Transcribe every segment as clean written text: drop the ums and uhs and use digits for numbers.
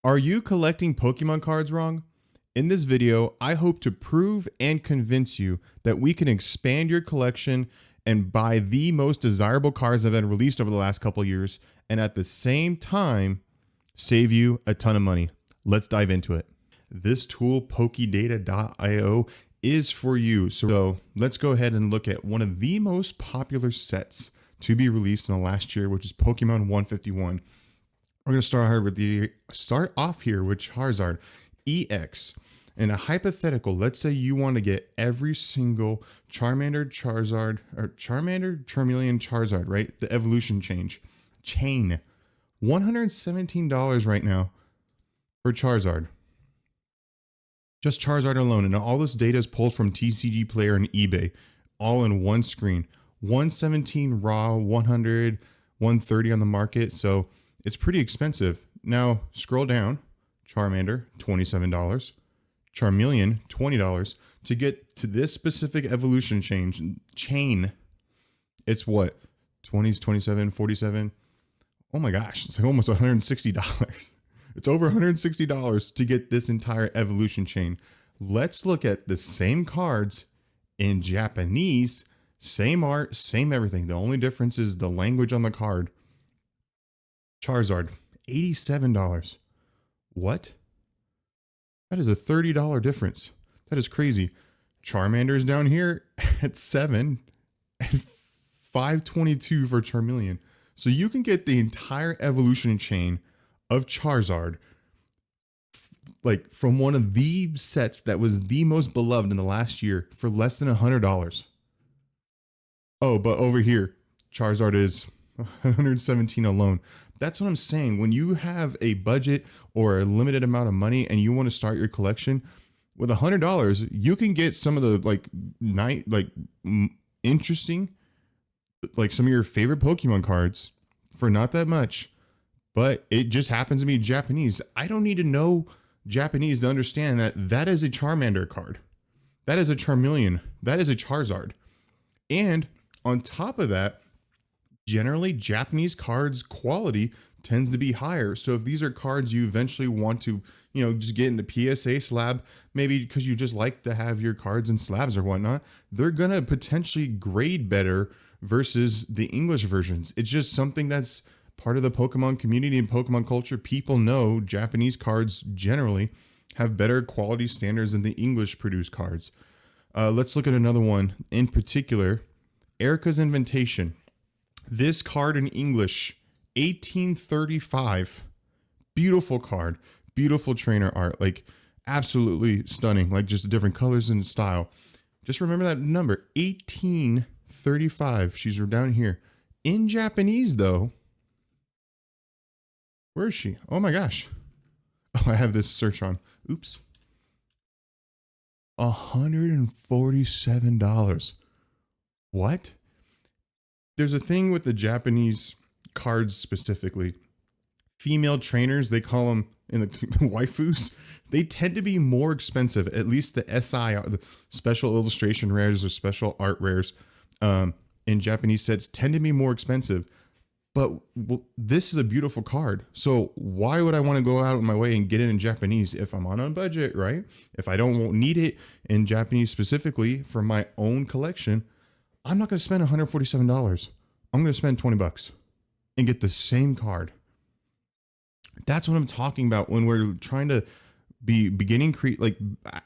Are you collecting Pokemon cards wrong? In this video, I hope to prove and convince you that we can expand your collection and buy the most desirable cards that have been released over the last couple years, and at the same time, save you a ton of money. Let's dive into it. This tool, PokeData.io, is for you. So let's go ahead and look at one of the most popular sets to be released in the last year, which is Pokemon 151. We're going to start off here with Charizard EX. In a hypothetical, let's say you want to get every single Charmander, Charizard, or Charmander, Charmeleon, Charizard, right? The evolution chain. $117 right now for Charizard. Just Charizard alone. And all this data is pulled from TCG Player and eBay, all in one screen. 117 raw, 100, 130 on the market. So it's pretty expensive. Now scroll down. Charmander, $27. Charmeleon, $20. To get to this specific evolution chain, it's what? 20s, 27, 47. Oh my gosh, it's like almost $160. It's over $160 to get this entire evolution chain. Let's look at the same cards in Japanese, same art, same everything. The only difference is the language on the card. Charizard, $87. What? That is a $30 difference. That is crazy. Charmander is down here at $7 and $522 for Charmeleon. So you can get the entire evolution chain of Charizard, like from one of the sets that was the most beloved in the last year, for less than $100. Oh, but over here, Charizard is $117 alone. That's what I'm saying. When you have a budget or a limited amount of money and you want to start your collection with $100, you can get some of the interesting, like some of your favorite Pokemon cards for not that much. But it just happens to be Japanese. I don't need to know Japanese to understand that that is a Charmander card. That is a Charmeleon. That is a Charizard. And on top of that, generally Japanese cards quality tends to be higher. So if these are cards you eventually want to, just get into PSA slab, maybe because you just like to have your cards in slabs or whatnot, they're going to potentially grade better versus the English versions. It's just something that's part of the Pokemon community and Pokemon culture. People know Japanese cards generally have better quality standards than the English produced cards. Let's look at another one in particular, Erica's Invitation. This card in English, 1835. Beautiful card, beautiful trainer art, like absolutely stunning, like just different colors and style. Just remember that number, 1835. She's down here. In Japanese though, where is she? Oh my gosh. Oh, I have this search on. Oops. $147. What? There's a thing with the Japanese cards specifically. Female trainers, they call them in the waifus, they tend to be more expensive. At least the SI, the special illustration rares or special art rares in Japanese sets tend to be more expensive. But this is a beautiful card. So why would I want to go out of my way and get it in Japanese if I'm on a budget, right? If I don't need it in Japanese specifically for my own collection, I'm not going to spend $147. I'm going to spend $20 and get the same card. That's what I'm talking about when we're trying to be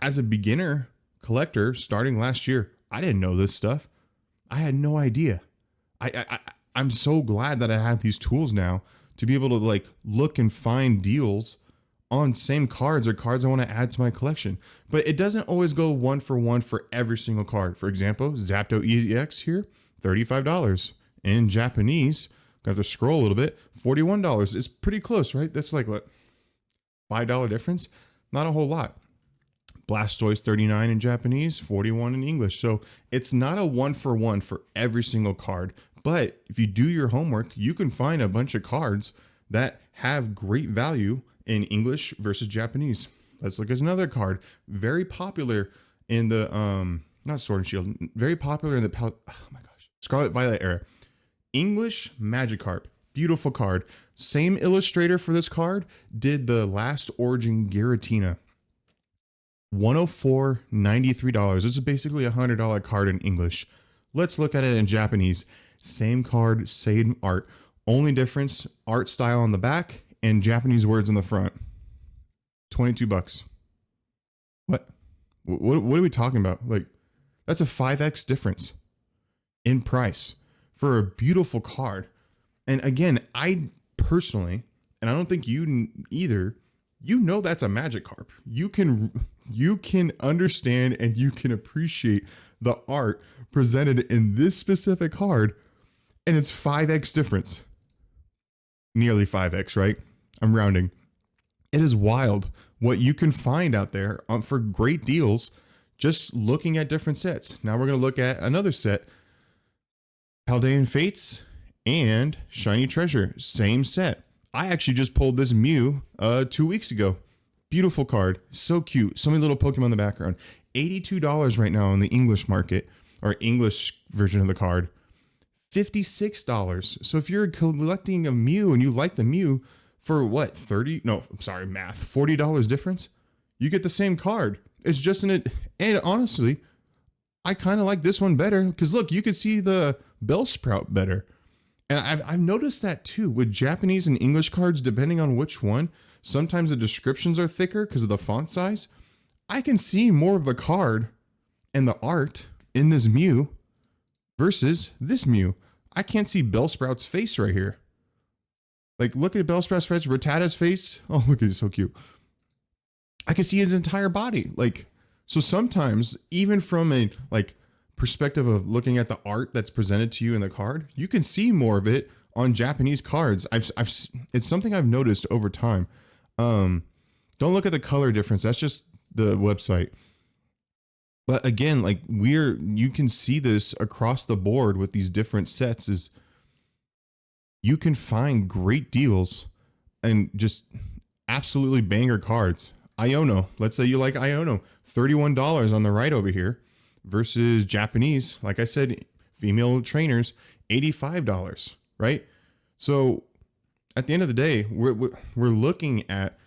as a beginner collector starting last year. I didn't know this stuff. I had no idea. I'm so glad that I have these tools now to be able to look and find deals on same cards or cards I want to add to my collection. But it doesn't always go one for one for every single card. For example, Zapdos EX here, $35. In Japanese, got to scroll a little bit, $41. It's pretty close, right? That's like what, $5 difference? Not a whole lot. Blastoise, $39 in Japanese, $41 in English. So it's not a one for one for every single card. But if you do your homework, you can find a bunch of cards that have great value in English versus Japanese. Let's look at another card. Very popular in the, not Sword and Shield, very popular in the, Scarlet Violet era. English Magikarp. Beautiful card. Same illustrator for this card did the last Origin Giratina. $104.93. This is basically a $100 card in English. Let's look at it in Japanese. Same card, same art. Only difference, art style on the back and Japanese words on the front. 22 bucks. What are we talking about? Like, that's a 5x difference in price for a beautiful card. And again, I personally, and I don't think you either, you know that's a Magikarp. You can understand and you can appreciate the art presented in this specific card, and it's 5x difference. Nearly 5x, right? I'm rounding. It is wild what you can find out there for great deals just looking at different sets. Now we're going to look at another set, Paldean Fates and Shiny Treasure, same set. I actually just pulled this Mew 2 weeks ago. Beautiful card, so cute, so many little Pokemon in the background. $82 right now on the English market, or English version of the card. $56. So if you're collecting a Mew and you like the Mew for what, $40 difference, you get the same card. It's just in it. And honestly, I kind of like this one better because look, you could see the Bellsprout better. And I've noticed that too with Japanese and English cards, depending on which one, sometimes the descriptions are thicker because of the font size. I can see more of the card and the art in this Mew versus this Mew. I can't see Bellsprout's face right here. Like, look at Bellsprout's face, Rattata's face. Oh, look at it, so cute. I can see his entire body. Like, so sometimes, even from a perspective of looking at the art that's presented to you in the card, you can see more of it on Japanese cards. It's something I've noticed over time. Don't look at the color difference. That's just the website. But again, you can see this across the board with these different sets is you can find great deals and just absolutely banger cards. Iono, let's say you like Iono, $31 on the right over here versus Japanese, like I said, female trainers, $85, right? So at the end of the day, we're looking at,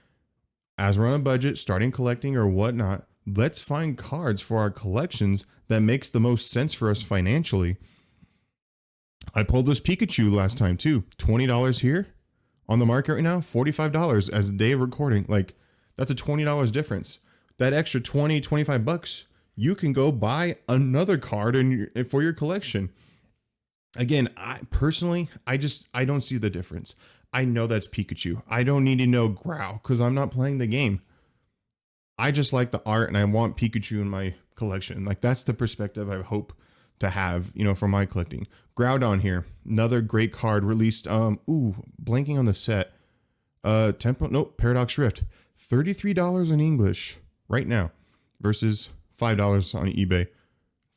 as we're on a budget, starting collecting or whatnot, let's find cards for our collections that makes the most sense for us financially. I pulled this Pikachu last time too. $20 here on the market right now, $45 as the day of recording. Like, that's a $20 difference. That extra 20, 25 bucks, you can go buy another card for your collection. Again, I don't see the difference. I know that's Pikachu. I don't need to know Growl because I'm not playing the game. I just like the art and I want Pikachu in my collection. Like, that's the perspective I hope to have, for my collecting. Groudon here, another great card released. Blanking on the set. Paradox Rift, $33 in English right now versus $5 on eBay,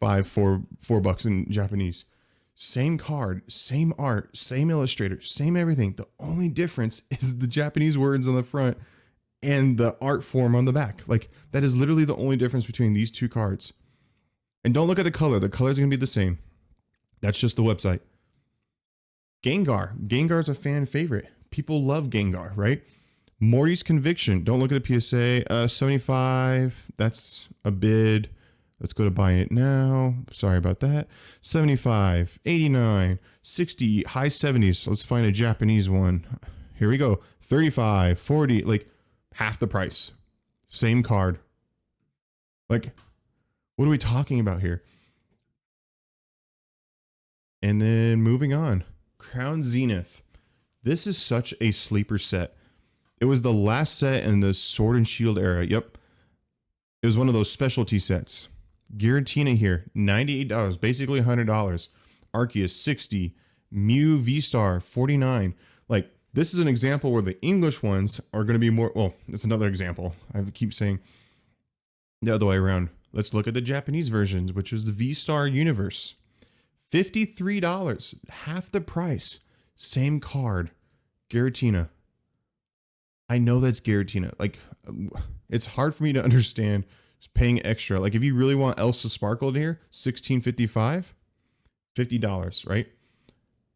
$4 in Japanese. Same card, same art, same illustrator, same everything. The only difference is the Japanese words on the front and the art form on the back. Like, that is literally the only difference between these two cards. And don't look at the color. The color is going to be the same. That's just the website. Gengar. Gengar's a fan favorite. People love Gengar, right? Morty's Conviction. Don't look at the PSA. 75. That's a bid. Let's go to buying it now. Sorry about that. 75, 89, 60, high 70s. Let's find a Japanese one. Here we go. 35, 40, like half the price. Same card. Like, what are we talking about here? And then moving on. Crown Zenith. This is such a sleeper set. It was the last set in the Sword and Shield era. Yep. It was one of those specialty sets. Giratina here, $98, basically $100. Arceus, $60. Mew Vstar, $49. Like, this is an example where the English ones are going to be more, well, it's another example. I keep saying the other way around. Let's look at the Japanese versions, which was the Vstar Universe. $53, half the price. Same card. Giratina. I know that's Giratina. Like, it's hard for me to understand paying extra. Like, if you really want Elsa Sparkle here, $16.55, $50, right?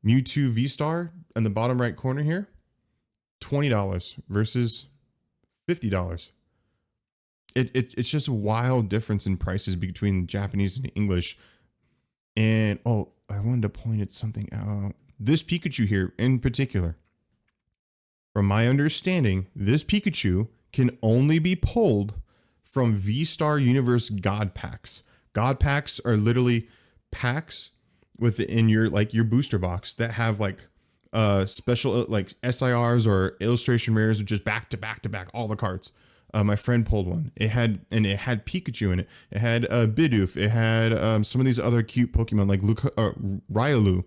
Mewtwo Vstar in the bottom right corner here, $20 versus $50. It's just a wild difference in prices between Japanese and English. And oh, I wanted to point at something out. This Pikachu here in particular, from my understanding, this Pikachu can only be pulled from V-Star Universe God Packs. God Packs are literally packs within your your booster box that have like special like SIRs or illustration rares, which is back to back to back all the cards. My friend pulled one. It had Pikachu in it. It had Bidoof. It had some of these other cute Pokemon like Riolu.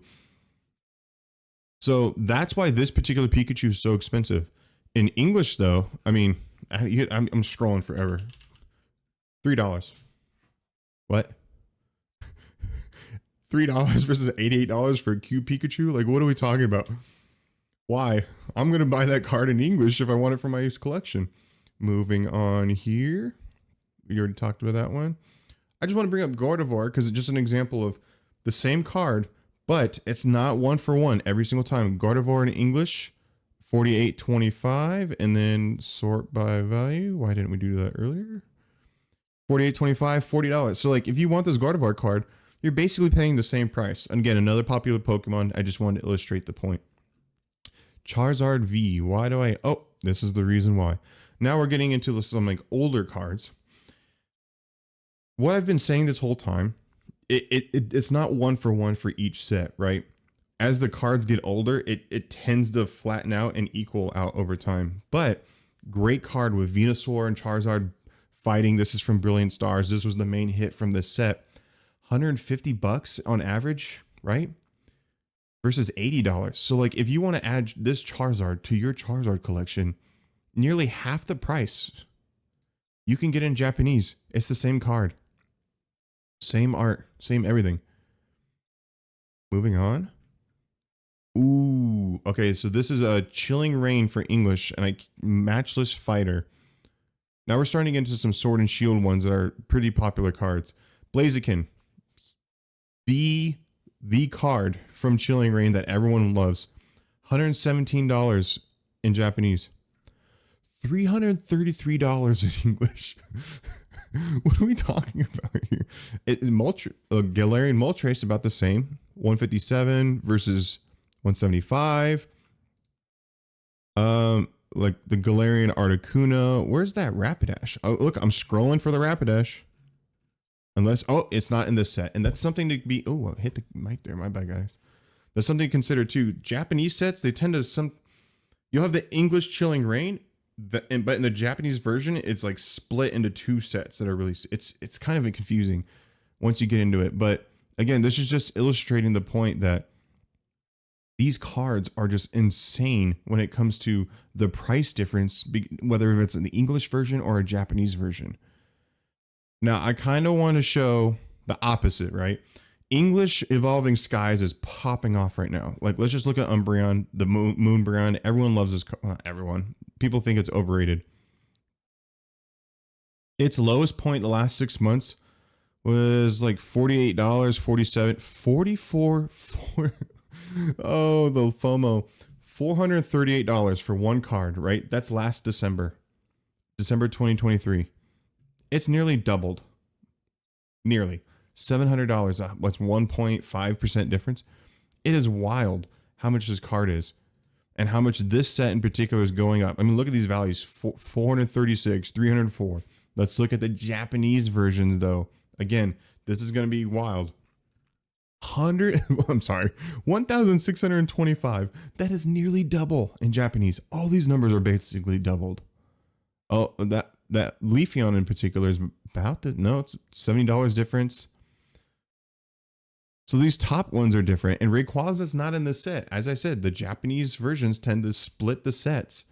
So that's why this particular Pikachu is so expensive. In English, though, I mean, I'm scrolling forever. $3. What? $3 versus $88 for a cute Pikachu? Like, what are we talking about? Why? I'm gonna buy that card in English if I want it for my collection. Moving on here. We already talked about that one. I just want to bring up Gardevoir because it's just an example of the same card, but it's not one for one every single time. Gardevoir in English, $48.25, and then sort by value. Why didn't we do that earlier? $48.25, $40. So like if you want this Gardevoir card, you're basically paying the same price. And again, another popular Pokemon. I just wanted to illustrate the point. Charizard V. Why do I? Oh, this is the reason why. Now we're getting into some like older cards. What I've been saying this whole time, it's not one for one for each set, right? As the cards get older, it tends to flatten out and equal out over time. But great card with Venusaur and Charizard fighting. This is from Brilliant Stars. This was the main hit from this set. $150 on average, right? Versus $80. So like if you want to add this Charizard to your Charizard collection, nearly half the price you can get in Japanese. It's the same card, same art, same everything. Moving on. Ooh, okay, so this is a Chilling Reign for English and a Matchless Fighter. Now we're starting to get into some Sword and Shield ones that are pretty popular cards. Blaziken, the card from Chilling Reign that everyone loves. $117 in Japanese. $333 in English. What are we talking about here? Galarian Moltres about the same. $157 versus $175. Like the Galarian Articuno. Where's that Rapidash? Oh, look, I'm scrolling for the Rapidash. Unless, oh, it's not in this set. And that's something to be, oh, I hit the mic there. My bad, guys. That's something to consider too. Japanese sets, they tend to you'll have the English Chilling Reign, but in the Japanese version, it's like split into two sets that are released. It's kind of confusing once you get into it. But again, this is just illustrating the point that these cards are just insane when it comes to the price difference, whether it's in the English version or a Japanese version. Now, I kind of want to show the opposite, right? English Evolving Skies is popping off right now. Like, let's just look at Umbreon, the Moonbreon. Everyone loves this. Not everyone. People think it's overrated. Its lowest point the last 6 months was like $48, $47, $44. Oh, the FOMO. $438 for one card, right? That's last December 2023. It's nearly doubled. Nearly. $700. What's 1.5% difference? It is wild how much this card is and how much this set in particular is going up. I mean, look at these values. 436, 304. Let's look at the Japanese versions, though. Again, this is going to be wild. 1,625. That is nearly double in Japanese. All these numbers are basically doubled. Oh, that Leafeon in particular is about to, no, it's $70 difference. So these top ones are different, and Rayquaza's not in the set. As I said, the Japanese versions tend to split the sets.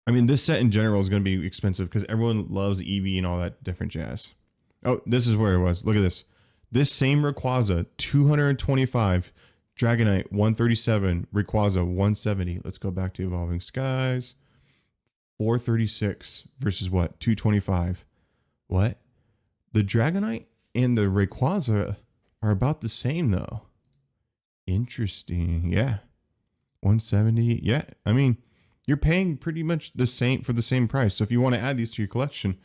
I mean, this set in general is going to be expensive because everyone loves Eevee and all that different jazz. Oh, this is where it was. Look at this. This same Rayquaza, $225. Dragonite, $137. Rayquaza, $170. Let's go back to Evolving Skies. $436 versus what? $225. What? The Dragonite and the Rayquaza are about the same though. Interesting. Yeah. 170. Yeah. I mean, you're paying pretty much the same for the same price. So if you want to add these to your collection,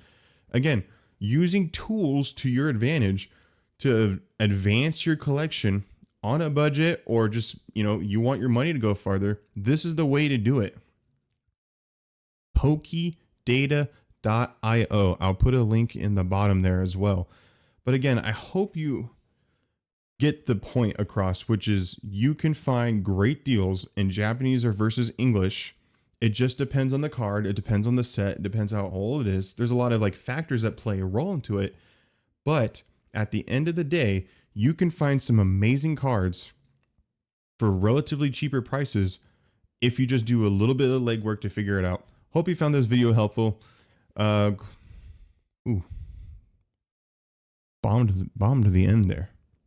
again, using tools to your advantage to advance your collection on a budget, or just, you want your money to go farther, this is the way to do it. PokeData.io. I'll put a link in the bottom there as well. But again, I hope you get the point across, which is you can find great deals in Japanese or versus English. It just depends on the card. It depends on the set. It depends how old it is. There's a lot of like factors that play a role into it. But at the end of the day, you can find some amazing cards for relatively cheaper prices if you just do a little bit of legwork to figure it out. Hope you found this video helpful. Bomb to the end there.